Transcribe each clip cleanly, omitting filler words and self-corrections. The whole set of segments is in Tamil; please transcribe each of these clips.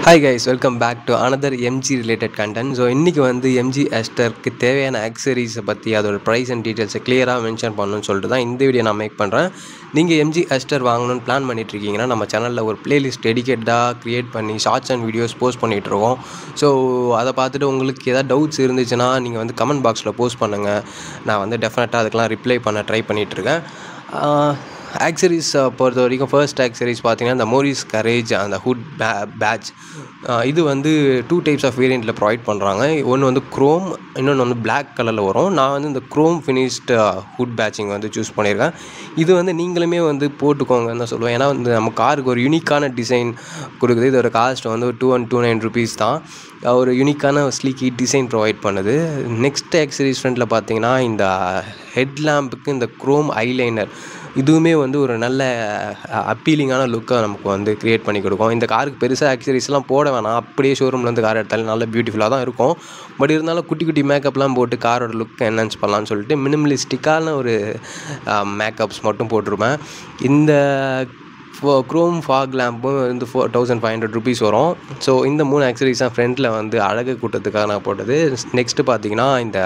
Hi guys, welcome back to another MG related content. So இன்னைக்கு வந்து MG Asterக்கு தேவையான ஆக்சசரிஸை பற்றி அதோட ப்ரைஸ் அண்ட் டீட்டெயில்ஸை கிளியராக மென்ஷன் பண்ணணும்னு சொல்லிட்டு தான் இந்த வீடியோ நான் மேக் பண்ணுறேன். நீங்கள் MG Aster வாங்கணும்னு பிளான் பண்ணிட்டு இருக்கீங்கன்னா நம்ம சேனலில் ஒரு பிளேலிஸ்ட் டெடிகேட்டாக க்ரியேட் பண்ணி ஷார்ட்ஸ் அண்ட் வீடியோஸ் போஸ்ட் பண்ணிகிட்ருக்கோம். ஸோ அதை பார்த்துட்டு உங்களுக்கு ஏதாவது டவுட்ஸ் இருந்துச்சுன்னா நீங்கள் வந்து கமெண்ட் பாக்ஸில் போஸ்ட் பண்ணுங்கள். நான் வந்து டெஃபினட்டாக அதுக்கெலாம் ரிப்ளை பண்ண ட்ரை பண்ணிகிட்ருக்கேன். ஆக்சரிஸ் பொறுத்த வரைக்கும் ஃபர்ஸ்ட் ஆக்சரிஸ் பார்த்தீங்கன்னா இந்த மோரிஸ் கரேஜ் அந்த ஹுட் பேட்ச் இது வந்து 2 டைப்ஸ் ஆஃப் வேரியண்ட்டில் ப்ரொவைட் பண்ணுறாங்க. ஒன்று வந்து க்ரோம், இன்னொன்று வந்து பிளாக் கலரில் வரும். நான் வந்து இந்த க்ரோம் ஃபினிஷ்டு ஹுட் பேட்சிங் வந்து சூஸ் பண்ணியிருக்கேன். இது வந்து நீங்களுமே வந்து போட்டுக்கோங்கன்னு தான் சொல்லுவேன். ஏன்னா வந்து நம்ம காருக்கு ஒரு யூனிக்கான டிசைன் கொடுக்குது. இதோட காஸ்ட் வந்து 2129 rupees தான். ஒரு யூனிக்கான ஸ்லீக்கி டிசைன் ப்ரொவைட் பண்ணுது. நெக்ஸ்ட் ஆக்சரிஸ் ஃப்ரண்ட்டில் பார்த்தீங்கன்னா இந்த ஹெட் லேம்புக்கு இந்த க்ரோம் ஐலைனர் இதுவுமே வந்து ஒரு நல்ல அப்பீலிங்கான லுக்கை நமக்கு வந்து க்ரியேட் பண்ணி கொடுக்கும். இந்த காருக்கு பெருசாக ஆக்சரிஸ்லாம் போட வேணாம், அப்படியே ஷோரூம்லேருந்து கார் எடுத்தாலும் நல்ல பியூட்டிஃபுல்லாக தான் இருக்கும். பட் இருந்தாலும் குட்டி குட்டி மேக்கப்லாம் போட்டு காரோட லுக் என்ஹான்ஸ் பண்ணலான்னு சொல்லிட்டு மினிமலிஸ்டிக்கான ஒரு மேக்கப்ஸ் மட்டும் போட்டிருப்பேன். இந்த க்ரோம் ஃபாக் லேம்பும் வந்து 4500 rupees வரும். ஸோ இந்த 3 ஆக்சரிஸ் தான் ஃப்ரண்ட்டில் வந்து அழகு கூட்டத்துக்காக நான் போட்டது. நெக்ஸ்ட்டு பார்த்தீங்கன்னா இந்த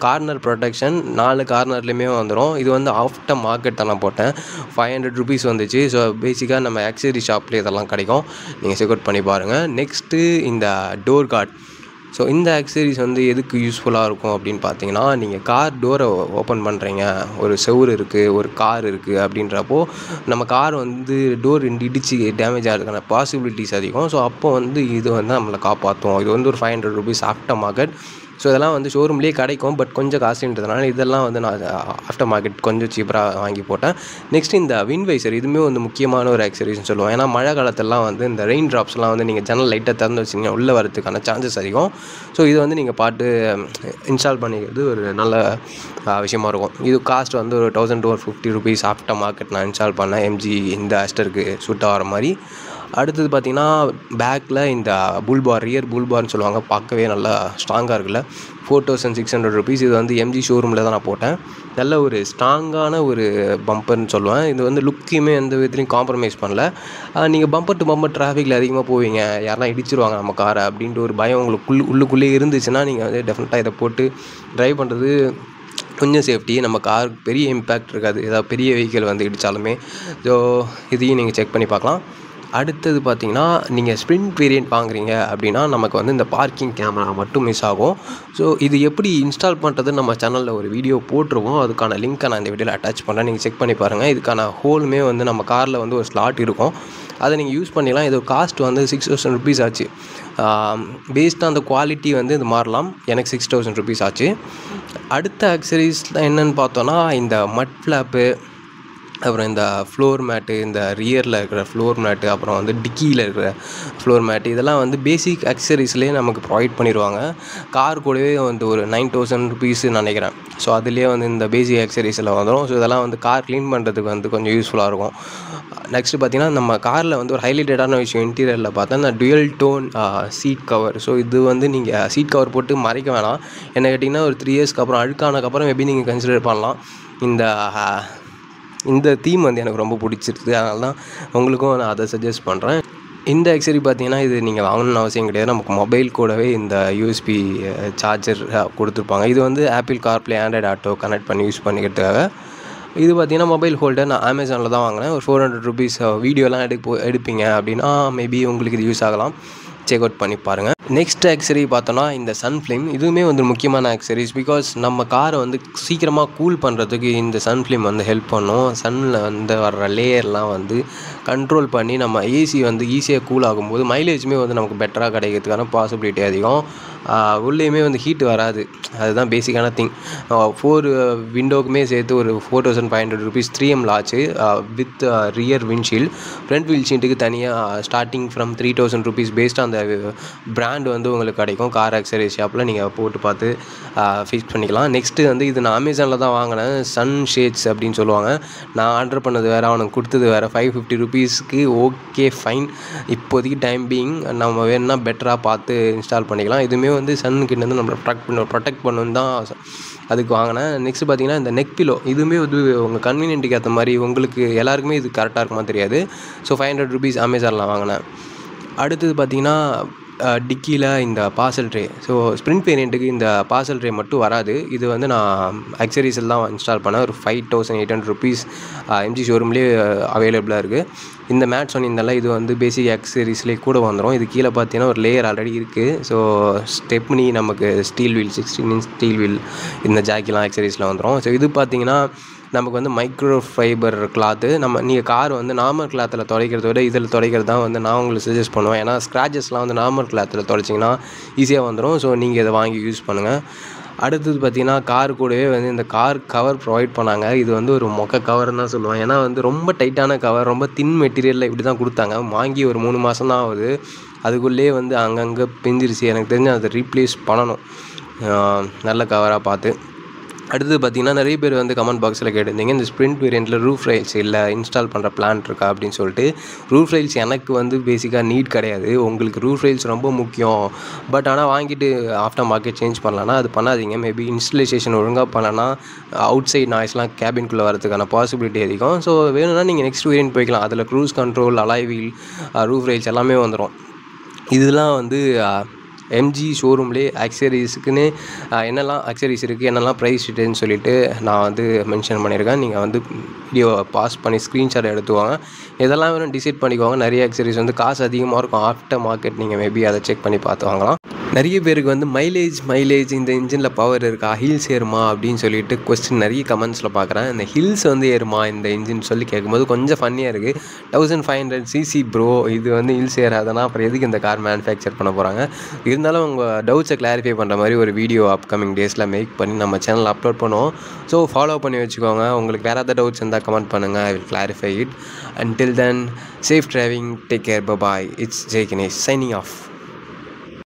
கார்னர் ப்ரொடெக்ஷன் 4 கார்னர்லேயுமே வந்துடும். இது வந்து ஆஃப்டர் மார்க்கெட் தான் நான் போட்டேன். 500 rupees வந்துச்சு. ஸோ பேசிக்காக நம்ம ஆக்சரி ஷாப்லேயே இதெல்லாம் கிடைக்கும், நீங்கள் செக் அவுட் பண்ணி பாருங்கள். நெக்ஸ்ட்டு இந்த டோர் கார்ட். ஸோ இந்த ஆக்சரிஸ் வந்து எதுக்கு யூஸ்ஃபுல்லாக இருக்கும் அப்படின்னு பார்த்தீங்கன்னா, நீங்கள் கார் டோரை ஓப்பன் பண்ணுறீங்க, ஒரு செவுரு இருக்குது, ஒரு கார் இருக்குது அப்படின்றப்போ நம்ம கார் வந்து டோர் இடித்து டேமேஜ் ஆகிறதுக்கான பாசிபிலிட்டிஸ் அதிகம். ஸோ அப்போ வந்து இது வந்து நம்மளை காப்பாற்றும். இது வந்து ஒரு 500 rupees ஆஃப்டர் மார்க்கெட். ஸோ இதெல்லாம் வந்து ஷோரூம்லேயே கிடைக்கும், பட் கொஞ்சம் காஸ்ட்லின்றதுனால இதெல்லாம் வந்து நான் ஆஃப்டர் மார்க்கெட் கொஞ்சம் சீப்பராக வாங்கி போட்டேன். நெக்ஸ்ட் இந்த வின்வைசர், இதுவுமே வந்து முக்கியமான ஒரு ஆக்சரிஸ்னு சொல்லுவோம். ஏன்னா மழை காலத்திலலாம் வந்து இந்த ரெயின் ட்ராப்ஸ்லாம் வந்து நீங்கள் ஜன்னல் லைட்டாக திறந்து வச்சிங்கன்னா உள்ளே வரதுக்கான சான்சஸ் அதிகம். ஸோ இது வந்து நீங்கள் பார்த்து இன்ஸ்டால் பண்ணிக்கிறது ஒரு நல்ல விஷயமா இருக்கும். இது காஸ்ட் வந்து ஒரு 1250 rupees ஆஃப்டர் மார்க்கெட் நான் இன்ஸ்டால் பண்ணேன். எம்ஜி இந்த ஆஸ்டருக்கு சூட்டாக வர மாதிரி. அடுத்தது பார்த்திங்கன்னா பேக்கில் இந்த புல்பார், ரியர் புல்பார்னு சொல்லுவாங்க, பார்க்கவே நல்லா ஸ்ட்ராங்காக இருக்குல்ல. 4600 rupees. இது வந்து எம்ஜி ஷோரூமில் தான் நான் போட்டேன். நல்ல ஒரு ஸ்ட்ராங்கான ஒரு பம்பர்னு சொல்லுவேன். இது வந்து லுக்கையுமே எந்த விதத்துலையும் காம்ப்ரமைஸ் பண்ணல. நீங்கள் பம்பர் டு பம்பர் டிராஃபிக்கில் அதிகமாக போவீங்க, யாரெல்லாம் இடிச்சிருவாங்க நம்ம காரை அப்படின்ட்டு ஒரு பயம் உங்களுக்கு உள்ளுக்குள்ளே இருந்துச்சுன்னா நீங்கள் வந்து டெஃபினட்டாக இதை போட்டு ட்ரைவ் பண்ணுறது கொஞ்சம் சேஃப்டி. நம்ம காருக்கு பெரிய இம்பேக்ட் இருக்காது, ஏதாவது பெரிய வெஹிக்கிள் வந்து இடித்தாலுமே. ஸோ இதையும் நீங்கள் செக் பண்ணி பார்க்கலாம். அடுத்தது பார்த்திங்கன்னா, நீங்கள் ஸ்ப்ரிண்ட் வேரியண்ட் வாங்குறீங்க அப்படின்னா நமக்கு வந்து இந்த பார்க்கிங் கேமரா மட்டும் மிஸ் ஆகும். ஸோ இது எப்படி இன்ஸ்டால் பண்ணுறதுன்னு நம்ம சேனலில் ஒரு வீடியோ போட்டிருவோம். அதுக்கான லிங்க்கை நான் இந்த வீடியோவில் அட்டாச் பண்ணுறேன், நீங்கள் செக் பண்ணி பாருங்கள். இதுக்கான ஹோலுமே வந்து நம்ம காரில் வந்து ஒரு ஸ்லாட் இருக்கும், அதை நீங்கள் யூஸ் பண்ணிடலாம். இது காஸ்ட் வந்து 6000 rupees ஆச்சு. பேஸ்ட் அந்த குவாலிட்டி வந்து இது மாறலாம். எனக்கு 6000 rupees ஆச்சு. அடுத்த ஆக்சரிஸ்லாம் என்னென்னு பார்த்தோன்னா, இந்த மட் ஃப்ளாப்பு, அப்புறம் இந்த ஃப்ளோர் மேட்டு, இந்த ரியரில் இருக்கிற ஃப்ளோர் மேட்டு, அப்புறம் வந்து டிக்கியில் இருக்கிற ஃப்ளோர் மேட்டு, இதெல்லாம் வந்து பேசிக் ஆக்சரிஸ்லேயே நமக்கு ப்ரொவைட் பண்ணிடுவாங்க. கார் கூடவே வந்து ஒரு 9000 rupees நினைக்கிறேன். ஸோ அதுலேயே வந்து இந்த பேசிக் ஆக்சரிஸில் வந்துடும். ஸோ இதெல்லாம் வந்து கார் க்ளீன் பண்ணுறதுக்கு வந்து கொஞ்சம் யூஸ்ஃபுல்லாக இருக்கும். நெக்ஸ்ட்டு பார்த்திங்கன்னா, நம்ம காரில் வந்து ஒரு ஹைலைட்டடான விஷயம் இன்டீரியரில் பார்த்தா இந்த dual tone seat cover. So இது வந்து நீங்கள் சீட் கவர் போட்டு மறைக்க வேணாம். என்ன கேட்டிங்கன்னா, ஒரு 3 yearsக்கு அப்புறம் அழுக்கானதுக்கப்புறம் மேபி நீங்கள் கன்சிடர் பண்ணலாம். இந்த தீம் வந்து எனக்கு ரொம்ப பிடிச்சிருக்கு, அதனால தான் உங்களுக்கும் நான் அதை சஜஸ்ட் பண்ணுறேன். இந்த ஆக்சரி பார்த்தீங்கன்னா, இது நீங்கள் வாங்கணும்னு அவசியம் கிடையாது. நமக்கு மொபைல் கூடவே இந்த USB சார்ஜர் கொடுத்துருப்பாங்க. இது வந்து apple CarPlay, Android auto connect பண்ணி யூஸ் பண்ணிக்கிறதுக்காக. இது பார்த்திங்கன்னா மொபைல் ஹோல்டர் நான் அமேசானில் தான் வாங்கினேன். ஒரு 400 rupees. வீடியோலாம் எடுப்பீங்க அப்படின்னா மேபி உங்களுக்கு இது யூஸ் ஆகலாம், செக் அவுட் பண்ணி பாருங்கள். நெக்ஸ்ட் ஆக்சரி பார்த்தோன்னா இந்த சன் ஃப்ளேம். இதுவுமே வந்து முக்கியமான ஆக்சரிஸ். பிகாஸ் நம்ம காரை வந்து சீக்கிரமாக கூல் பண்ணுறதுக்கு இந்த சன் ஃப்ளேம் வந்து ஹெல்ப் பண்ணும். சன்னில் வந்து வர்ற லேயர்லாம் வந்து கண்ட்ரோல் பண்ணி நம்ம ஏசி வந்து ஈஸியாக கூல் ஆகும்போது மைலேஜுமே வந்து நமக்கு பெட்டராக கிடைக்கிறதுக்கான பாசிபிலிட்டி அதிகம். உள்ளேயுமே வந்து ஹீட் வராது, அதுதான் பேசிக்கான திங். 4 விண்டோக்குமே சேர்த்து ஒரு 4500 rupees 3M ஆச்சு வித் ரியர் விண்ட்ஷீல்டு. ஃப்ரண்ட் விண்ட்ஷீல்டுக்கு தனியாக ஸ்டார்டிங் ஃப்ரம் 3000 rupees பேஸ்ட் அந்த பிராண்ட் வந்து உங்களுக்கு கிடைக்கும். கார் ஆக்சரி ஷாப்பில் நீங்கள் போட்டு பார்த்து ஃபிக்ஸ் பண்ணிக்கலாம். நெக்ஸ்ட்டு வந்து இது நான் அமேசானில் தான் வாங்கினேன். சன் ஷேட்ஸ் அப்படின்னு சொல்லுவாங்க. நான் ஆர்டர் பண்ணது வேறு, அவனுக்கு கொடுத்தது வேறு. 550 rupeesக்கு ஓகே ஃபைன். இப்போதைக்கு டைம் பீயிங் நம்ம வேணும்னா பெட்டராக பார்த்து இன்ஸ்டால் பண்ணிக்கலாம். இதுவுமே வந்து சன்னுக்கிட்டேருந்து நம்மளை ப்ரொடெக்ட் பண்ணணும் தான் அதுக்கு வாங்கினேன். நெக்ஸ்ட் பார்த்தீங்கன்னா இந்த நெக் பிலோ. இதுவுமே வந்து உங்கள் கன்வீனியன்ட்டுக்கு ஏற்ற மாதிரி உங்களுக்கு எல்லாருக்குமே இது கரெக்டாக இருக்குமா தெரியாது. ஸோ 500 rupees அமேசானில் வாங்கினேன். அடுத்தது பார்த்தீங்கன்னா டிக்கியில் இந்த பார்சல் ட்ரே. ஸோ ஸ்ப்ரிண்ட் வேரியண்ட்டுக்கு இந்த பார்சல் ட்ரே மட்டும் வராது. இது வந்து நான் அக்சரிஸில் தான் இன்ஸ்டால் பண்ணேன். ஒரு 5800 ருபீஸ் எம்ஜி ஷோரூம்லேயே அவைலபிளாக இருக்குது. இந்த மேட் சொன்னீங்கனால இது வந்து பேசிக் அக்சரிஸ்லேயே கூட வந்துடும். இது கீழே பார்த்தீங்கன்னா ஒரு லேயர் ஆல்ரெடி இருக்குது. ஸோ ஸ்டெப்னி நமக்கு steel wheel 16 inch steel wheel இந்த ஜாக்கிலாம் அக்சரிஸில் வந்துடும். ஸோ இது பார்த்தீங்கன்னா நமக்கு வந்து மைக்ரோ ஃபைபர் கிளாத்து. நீங்கள் கார் வந்து நார்மல் கிளாத்தில் துடைக்கிறத விட இதில் துடைக்கிறது தான் வந்து நான் உங்களுக்கு சஜஸ்ட் பண்ணுவேன். ஏன்னா ஸ்க்ராச்சஸ்லாம் வந்து நார்மல் கிளாத்தில் துடைச்சிங்கன்னா ஈஸியாக வந்துடும். ஸோ நீங்கள் இதை வாங்கி யூஸ் பண்ணுங்கள். அடுத்தது பார்த்திங்கன்னா கார் கூடவே வந்து இந்த கார் கவர் ப்ரொவைட் பண்ணாங்க. இது வந்து ஒரு மொக்க கவர்னு தான் சொல்லுவேன். ஏன்னா வந்து ரொம்ப டைட்டான கவர், ரொம்ப தின் மெட்டீரியலில் இப்படி தான் கொடுத்தாங்க. வாங்கி ஒரு 3 மாதம் தான் ஆகுது. அதுக்குள்ளேயே வந்து அங்கங்கே பிஞ்சிருச்சு. எனக்கு தெரிஞ்சு அதை ரீப்ளேஸ் பண்ணணும் நல்ல கவராக பார்த்து. அடுத்தது பார்த்திங்கன்னா நிறைய பேர் வந்து கமெண்ட் பாக்ஸில் கேட்டிருந்தீங்க, இந்த ஸ்ப்ரிண்ட் வேரியண்ட்டில் ரூஃப் ரைல்ஸ் இல்லை இன்ஸ்டால் பண்ணுற பிளான் இருக்கா அப்படின்னு சொல்லிட்டு. ரூஃப் ரைல்ஸ் எனக்கு வந்து பேசிக்காக நீட் கிடையாது. உங்களுக்கு ரூஃப் ரைல்ஸ் ரொம்ப முக்கியம், பட் ஆனால் வாங்கிட்டு ஆஃப்டர் மார்க்கெட் சேஞ்ச் பண்ணலான்னா அது பண்ணாதீங்க. மேபி இன்ஸ்டலேஷன் ஒழுங்காக பண்ணலன்னா அவுட் சைட் நாய்ஸ்லாம் கேபின்குள்ளே வரதுக்கான பாசிபிலிட்டி அதிகம். ஸோ வேணும்னா நீங்கள் நெக்ஸ்ட் வேரியண்ட் போய்க்கலாம். அதில் cruise control, alloy wheel, roof rails எல்லாமே வந்துடும். இதெல்லாம் வந்து எம்ஜி ஷோரூம்லேயே அக்சரிஸுக்குன்னு என்னெல்லாம் அக்சரிஸ் இருக்குது, என்னெல்லாம் ப்ரைஸ் ஷீட்டுன்னு சொல்லிவிட்டு நான் வந்து மென்ஷன் பண்ணியிருக்கேன். நீங்கள் வந்து வீடியோவை பாஸ் பண்ணி ஸ்க்ரீன்ஷாட் எடுத்துவாங்க. இதெல்லாம் வேணும் டிசைட் பண்ணிக்குவாங்க. நிறைய அக்சரிஸ் வந்து காசு அதிகமாக இருக்கும். ஆஃப்டர் மார்க்கெட் நீங்கள் மேபி அதை செக் பண்ணி பார்த்து வாங்கலாம். நிறைய பேருக்கு வந்து மைலேஜ் இந்த இன்ஜினில் பவர் இருக்கா, ஹில்ஸ் ஏறுமா அப்படின்னு சொல்லிட்டு கொஸ்டின் நிறைய கமெண்ட்ஸில் பார்க்குறேன். இந்த ஹில்ஸ் வந்து ஏறுமா இந்த இன்ஜின் சொல்லி கேட்கும்போது கொஞ்சம் ஃபன்னியாக இருக்குது. 1500 cc ப்ரோ, இது வந்து ஹில்ஸ் ஏறாதுன்னா அப்புறம் எதுக்கு இந்த கார் மேனுஃபேக்சர் பண்ண போகிறாங்க? இருந்தாலும் உங்கள் டவுட்ஸை கிளாரிஃபை பண்ணுற மாதிரி ஒரு வீடியோ அப்கமிங் டேஸில் மேக் பண்ணி நம்ம சேனலில் அப்லோட் பண்ணுவோம். ஸோ ஃபாலோ பண்ணி வச்சுக்கோங்க. உங்களுக்கு வேறு ஏதாவது டவுட்ஸ் இருந்தால் கமெண்ட் பண்ணுங்கள். I will clarify it. Until then, safe driving, take care, bye bye. It's Jay Ganesh signing off.